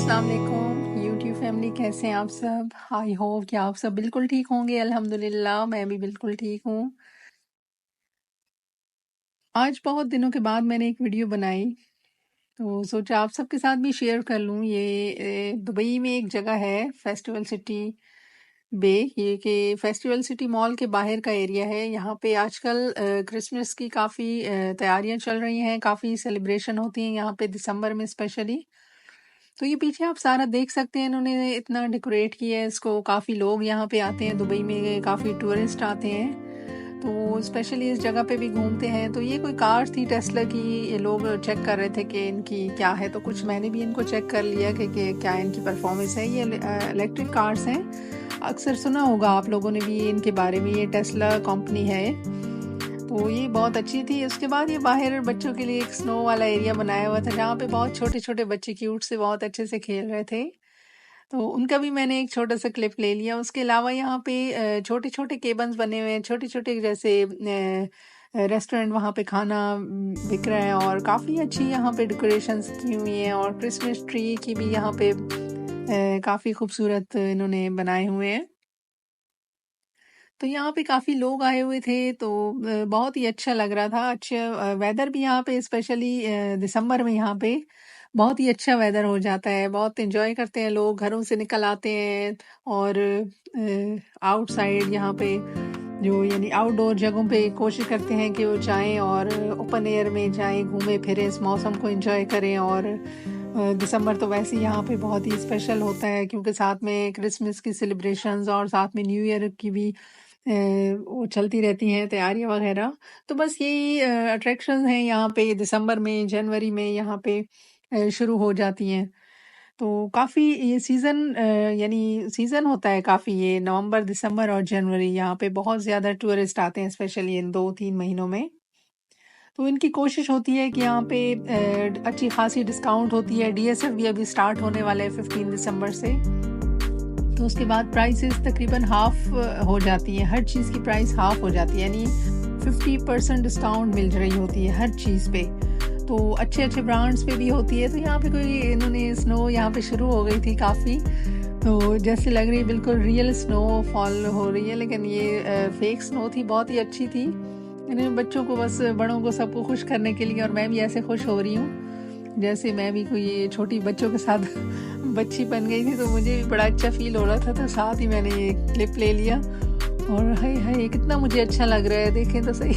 अस्सलाम वालेकुम YouTube family, कैसे हैं आप सब। आई होप कि आप सब बिल्कुल ठीक होंगे। अल्हम्दुलिल्लाह मैं भी बिल्कुल ठीक हूँ। आज बहुत दिनों के बाद मैंने एक वीडियो बनाई, तो सोचा आप सबके साथ भी शेयर कर लूँ। ये दुबई में एक जगह है फेस्टिवल सिटी बे, ये कि फेस्टिवल सिटी मॉल के बाहर का एरिया है। यहाँ पे आजकल क्रिसमस की काफ़ी तैयारियां चल रही हैं, काफ़ी सेलिब्रेशन होती हैं यहाँ पे दिसंबर में स्पेशली। तो ये पीछे आप सारा देख सकते हैं, इन्होंने इतना डेकोरेट किया है इसको। काफ़ी लोग यहाँ पे आते हैं, दुबई में काफ़ी टूरिस्ट आते हैं, तो वो स्पेशली इस जगह पे भी घूमते हैं। तो ये कोई कार थी टेस्ला की, ये लोग चेक कर रहे थे कि इनकी क्या है, तो कुछ मैंने भी इनको चेक कर लिया कि क्या इनकी परफॉर्मेंस है। ये इलेक्ट्रिक कार्स हैं, अक्सर सुना होगा आप लोगों ने भी इनके बारे में। ये टेस्ला कंपनी है, तो ये बहुत अच्छी थी। उसके बाद ये बाहर बच्चों के लिए एक स्नो वाला एरिया बनाया हुआ था, जहाँ पे बहुत छोटे छोटे बच्चे क्यूट से बहुत अच्छे से खेल रहे थे, तो उनका भी मैंने एक छोटा सा क्लिप ले लिया। उसके अलावा यहाँ पे छोटे छोटे केबन्स बने हुए हैं, छोटे छोटे जैसे रेस्टोरेंट, वहाँ पे खाना बिक रहा है, और काफ़ी अच्छी यहाँ पे डेकोरेशंस की हुई हैं, और क्रिसमस ट्री की भी यहाँ पे काफ़ी खूबसूरत इन्होंने बनाए हुए हैं। तो यहाँ पे काफ़ी लोग आए हुए थे, तो बहुत ही अच्छा लग रहा था। अच्छा वेदर भी यहाँ पे स्पेशली दिसंबर में यहाँ पे बहुत ही अच्छा वेदर हो जाता है। बहुत एंजॉय करते हैं लोग, घरों से निकल आते हैं, और आउटसाइड यहाँ पे जो यानी आउटडोर जगहों पे कोशिश करते हैं कि वो जाएं और ओपन एयर में जाएं, घूमें फिरें, इस मौसम को एंजॉय करें। और दिसंबर तो वैसे ही यहाँ पे बहुत ही स्पेशल होता है, क्योंकि साथ में क्रिसमस की सेलिब्रेशंस और साथ में न्यू ईयर की भी वो चलती रहती हैं तैयारियां वगैरह। तो बस यही अट्रैक्शंस हैं यहाँ पे, दिसंबर में जनवरी में यहाँ पे शुरू हो जाती हैं। तो काफ़ी ये सीज़न यानी सीज़न होता है काफ़ी, ये नवंबर, दिसंबर और जनवरी, यहाँ पे बहुत ज़्यादा टूरिस्ट आते हैं स्पेशली इन 2-3 महीनों में। तो इनकी कोशिश होती है कि यहाँ पे अच्छी खासी डिस्काउंट होती है। डीएसएफ भी अभी स्टार्ट होने वाला है 15 दिसंबर से, तो उसके बाद प्राइसेस तकरीबन हाफ हो जाती है, हर चीज़ की प्राइस हाफ हो जाती है, यानी 50% डिस्काउंट मिल रही होती है हर चीज़ पे। तो अच्छे अच्छे ब्रांड्स पे भी होती है। तो यहाँ पे कोई इन्होंने स्नो यहाँ पे शुरू हो गई थी काफ़ी, तो जैसे लग रही है बिल्कुल रियल स्नो फॉल हो रही है, लेकिन ये फेक स्नो थी, बहुत ही अच्छी थी। इन्होंने बच्चों को, बस बड़ों को, सबको खुश करने के लिए, और मैं भी ऐसे खुश हो रही हूँ जैसे मैं भी कोई छोटी बच्चों के साथ बच्ची बन गई थी, तो मुझे भी बड़ा अच्छा फील हो रहा था। तो साथ ही मैंने ये क्लिप ले लिया, और हाय हाय कितना मुझे अच्छा लग रहा है, देखें तो सही।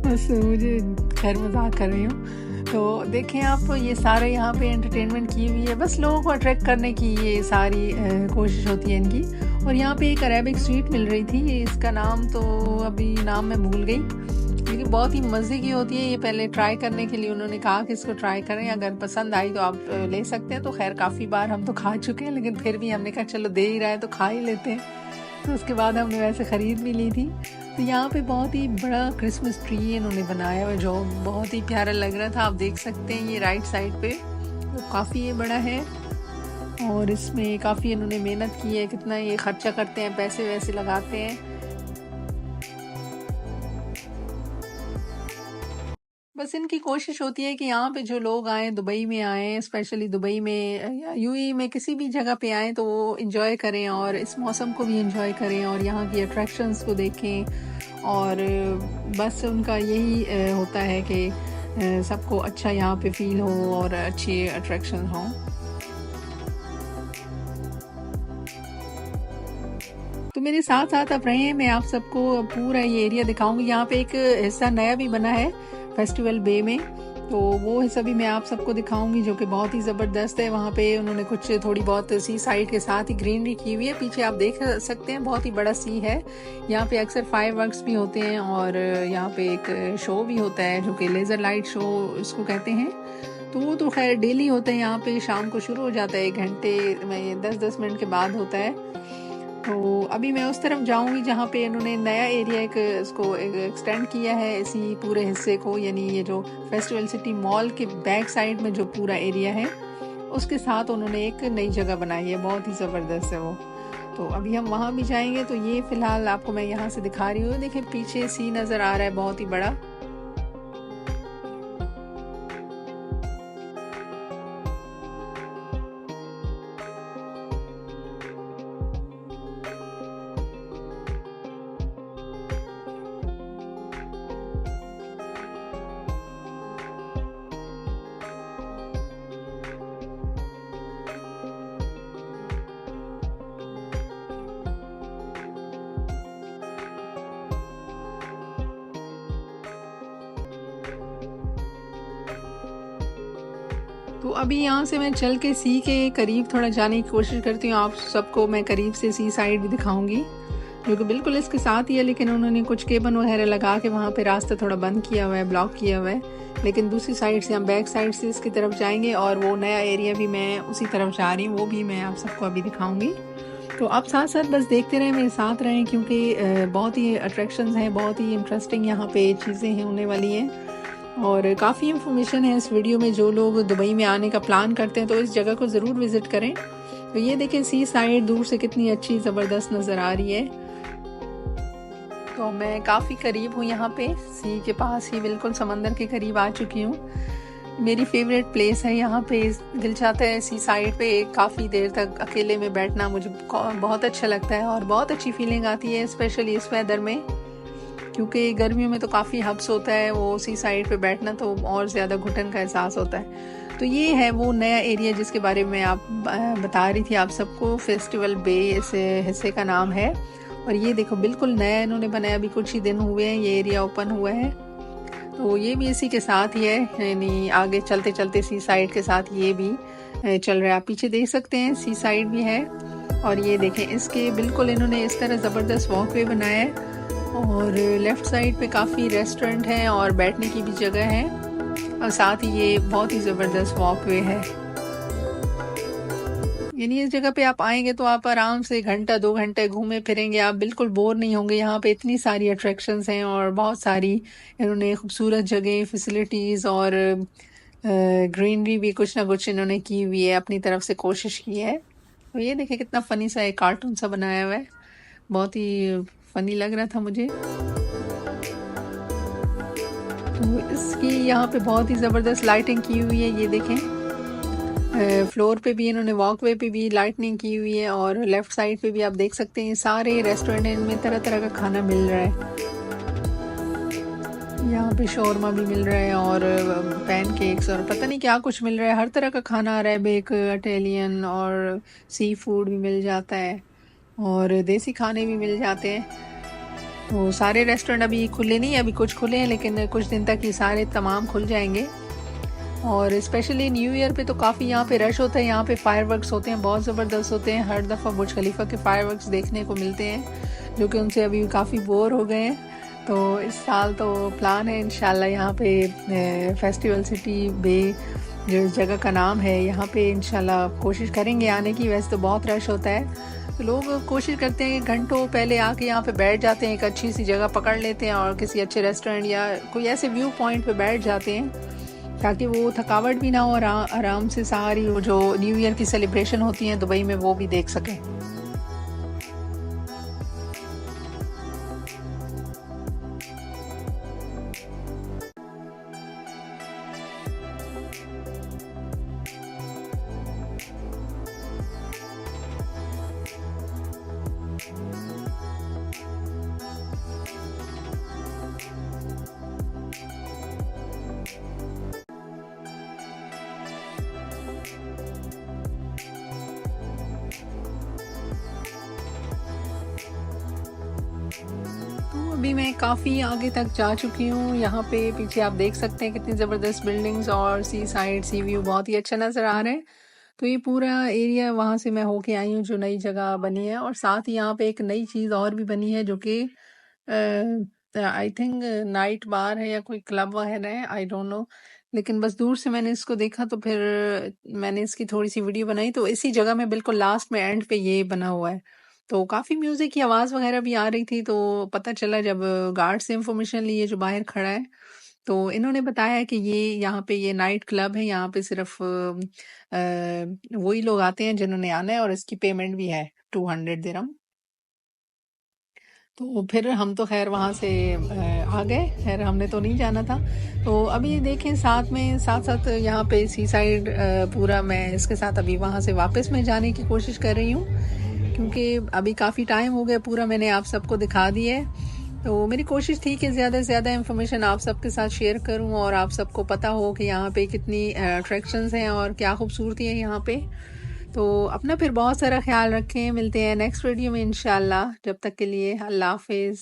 बस मुझे खैर मजाक कर रही हूँ। तो देखें आप, ये सारे यहाँ पे एंटरटेनमेंट की हुई है, बस लोगों को अट्रैक्ट करने की ये सारी कोशिश होती है इनकी। और यहाँ पे एक अरेबिक स्वीट मिल रही थी, इसका नाम तो अभी नाम मैं भूल गई, लेकिन बहुत ही मज़े की होती है। ये पहले ट्राई करने के लिए उन्होंने कहा कि इसको ट्राई करें, अगर पसंद आई तो आप ले सकते हैं। तो खैर काफ़ी बार हम तो खा चुके हैं, लेकिन फिर भी हमने कहा चलो दे ही रहा है तो खा ही लेते हैं। तो उसके बाद हमने वैसे ख़रीद भी ली थी। तो यहाँ पे बहुत ही बड़ा क्रिसमस ट्री इन्होंने बनाया हुआ, जो बहुत ही प्यारा लग रहा था। आप देख सकते हैं ये राइट साइड पे, तो काफ़ी ये बड़ा है, और इसमें काफ़ी इन्होंने मेहनत की है। कितना ये खर्चा करते हैं, पैसे वैसे लगाते हैं। बस इनकी कोशिश होती है कि यहाँ पे जो लोग आएँ, दुबई में आएँ, स्पेशली दुबई में या यूएई में किसी भी जगह पे आएँ, तो वो एंजॉय करें और इस मौसम को भी एंजॉय करें और यहाँ की अट्रैक्शंस को देखें। और बस उनका यही होता है कि सबको अच्छा यहाँ पे फील हो और अच्छे अट्रैक्शन हों। तो मेरे साथ साथ आप रहें, मैं आप सबको पूरा ये एरिया दिखाऊंगी। यहाँ पे एक हिस्सा नया भी बना है फेस्टिवल बे में, तो वो हिस्सा भी मैं आप सबको दिखाऊंगी, जो कि बहुत ही ज़बरदस्त है। वहाँ पे उन्होंने कुछ थोड़ी बहुत सी साइड के साथ ही ग्रीनरी की हुई है। पीछे आप देख सकते हैं बहुत ही बड़ा सी है। यहाँ पे अक्सर फायरवर्क्स भी होते हैं, और यहाँ पे एक शो भी होता है जो कि लेज़र लाइट शो इसको कहते हैं। तो वो तो खैर डेली होता है, यहाँ पे शाम को शुरू हो जाता है, 1 घंटे में 10-10 मिनट के बाद होता है। तो अभी मैं उस तरफ जाऊंगी जहाँ पे इन्होंने नया एरिया एक इसको एक्सटेंड किया है, इसी पूरे हिस्से को, यानी ये जो फेस्टिवल सिटी मॉल के बैक साइड में जो पूरा एरिया है, उसके साथ उन्होंने एक नई जगह बनाई है, बहुत ही ज़बरदस्त है वो। तो अभी हम वहाँ भी जाएंगे। तो ये फ़िलहाल आपको मैं यहाँ से दिखा रही हूँ, देखिए पीछे सी नज़र आ रहा है बहुत ही बड़ा। तो अभी यहाँ से मैं चल के सी के करीब थोड़ा जाने की कोशिश करती हूँ। आप सबको मैं करीब से सी साइड भी दिखाऊंगी, जो कि बिल्कुल इसके साथ ही है, लेकिन उन्होंने कुछ केबल वगैरह लगा के वहाँ पे रास्ता थोड़ा बंद किया हुआ है, ब्लॉक किया हुआ है। लेकिन दूसरी साइड से हम बैक साइड से इसकी तरफ जाएंगे और वो नया एरिया भी मैं उसी तरफ जा रही हूँ, वो भी मैं आप सबको अभी दिखाऊंगी। तो आप साथ साथ बस देखते रहें, मेरे साथ रहें, क्योंकि बहुत ही अट्रैक्शंस हैं, बहुत ही इंटरेस्टिंग यहाँ पे चीज़ें हैं होने वाली हैं और काफ़ी इन्फॉर्मेशन है इस वीडियो में। जो लोग दुबई में आने का प्लान करते हैं तो इस जगह को ज़रूर विज़िट करें। तो ये देखें सी साइड दूर से कितनी अच्छी ज़बरदस्त नज़र आ रही है। तो मैं काफ़ी करीब हूँ, यहाँ पे सी के पास ही बिल्कुल समंदर के करीब आ चुकी हूँ। मेरी फेवरेट प्लेस है यहाँ पे। दिल चाहता है सी साइड पे काफ़ी देर तक अकेले में बैठना, मुझे बहुत अच्छा लगता है और बहुत अच्छी फीलिंग आती है, स्पेशली इस वेदर में, क्योंकि गर्मियों में तो काफ़ी हब्स होता है, वो सी साइड पे बैठना तो और ज़्यादा घुटन का एहसास होता है। तो ये है वो नया एरिया जिसके बारे में आप बता रही थी आप सबको। फेस्टिवल बे इस हिस्से का नाम है और ये देखो बिल्कुल नया इन्होंने बनाया, अभी कुछ ही दिन हुए हैं ये एरिया ओपन हुआ है। तो ये भी इसी के साथ ही है, यानी आगे चलते चलते सी साइड के साथ ये भी चल रहा है। आप पीछे देख सकते हैं सी साइड भी है और ये देखें इसके बिल्कुल इन्होंने इस तरह ज़बरदस्त वॉकवे बनाया है और लेफ़्ट साइड पे काफ़ी रेस्टोरेंट हैं और बैठने की भी जगह है और साथ ही ये बहुत ही ज़बरदस्त वॉकवे है। यानी इस जगह पे आप आएंगे तो आप आराम से घंटा 2 घंटे घूमे फिरेंगे, आप बिल्कुल बोर नहीं होंगे। यहाँ पे इतनी सारी अट्रैक्शंस हैं और बहुत सारी इन्होंने खूबसूरत जगह, फैसिलिटीज़ और ग्रीनरी भी कुछ ना कुछ इन्होंने की हुई है, अपनी तरफ से कोशिश की है। तो ये देखें कितना फ़नी सा एक कार्टून सा बनाया हुआ है, बहुत ही फ़नी लग रहा था मुझे। तो इसकी यहाँ पे बहुत ही ज़बरदस्त लाइटिंग की हुई है, ये देखें फ्लोर पे भी इन्होंने वॉकवे पे भी लाइटनिंग की हुई है और लेफ़्ट साइड पे भी आप देख सकते हैं सारे रेस्टोरेंट, इनमें तरह तरह का खाना मिल रहा है। यहाँ पे शौरमा भी मिल रहा है और पैनकेक्स और पता नहीं क्या कुछ मिल रहा है, हर तरह का खाना, अरेबिक, इटालियन और सी फूड भी मिल जाता है और देसी खाने भी मिल जाते हैं। तो सारे रेस्टोरेंट अभी खुले नहीं, अभी कुछ खुले हैं, लेकिन कुछ दिन तक ये सारे तमाम खुल जाएंगे। और स्पेशली न्यू ईयर पे तो काफ़ी यहाँ पे रश होता है। यहाँ पे फायरवर्क्स होते हैं, बहुत ज़बरदस्त होते हैं। हर दफ़ा बुर्ज खलीफा के फायरवर्क्स देखने को मिलते हैं, जो कि उनसे अभी काफ़ी बोर हो गए हैं। तो इस साल तो प्लान है इंशाल्लाह यहाँ पे फेस्टिवल सिटी बे जो इस जगह का नाम है, यहाँ पे इंशाल्लाह कोशिश करेंगे आने की। वैसे तो बहुत रश होता है, तो लोग कोशिश करते हैं कि घंटों पहले आके यहाँ पे बैठ जाते हैं, एक अच्छी सी जगह पकड़ लेते हैं और किसी अच्छे रेस्टोरेंट या कोई ऐसे व्यू पॉइंट पे बैठ जाते हैं ताकि वो थकावट भी ना हो और आराम से सारी वो जो न्यू ईयर की सेलिब्रेशन होती है दुबई में वो भी देख सकें। तो अभी मैं काफ़ी आगे तक जा चुकी हूँ। यहाँ पे पीछे आप देख सकते हैं कितनी ज़बरदस्त बिल्डिंग्स और सी साइड सी व्यू बहुत ही अच्छा नज़र आ रहा है। तो ये पूरा एरिया वहाँ से मैं होके आई हूँ जो नई जगह बनी है और साथ ही यहाँ पे एक नई चीज़ और भी बनी है जो कि आई थिंक नाइट बार है या कोई क्लब वगैरह है, आई डोंट नो। लेकिन बस दूर से मैंने इसको देखा तो फिर मैंने इसकी थोड़ी सी वीडियो बनाई। तो इसी जगह में बिल्कुल लास्ट में एंड पे ये बना हुआ है। तो काफ़ी म्यूज़िक की आवाज़ वगैरह भी आ रही थी, तो पता चला जब गार्ड से इंफॉर्मेशन ली है जो बाहर खड़ा है, तो इन्होंने बताया कि ये यहाँ पे ये नाइट क्लब है, यहाँ पे सिर्फ वही लोग आते हैं जिन्होंने आना है और इसकी पेमेंट भी है 200 दिरहम। तो फिर हम तो खैर वहाँ से आ गए, खैर हमने तो नहीं जाना था। तो अभी देखें साथ में साथ साथ यहाँ पे सी साइड पूरा मैं इसके साथ अभी वहाँ से वापस में जाने की कोशिश कर रही हूँ, क्योंकि अभी काफ़ी टाइम हो गया, पूरा मैंने आप सबको दिखा दिया है। तो मेरी कोशिश थी कि ज़्यादा से ज़्यादा इन्फॉर्मेशन आप सबके साथ शेयर करूं और आप सबको पता हो कि यहाँ पे कितनी अट्रैक्शंस हैं और क्या खूबसूरती है यहाँ पे। तो अपना फिर बहुत सारा ख्याल रखें, मिलते हैं नेक्स्ट वीडियो में इंशाल्लाह। जब तक के लिए अल्लाह हाफिज़।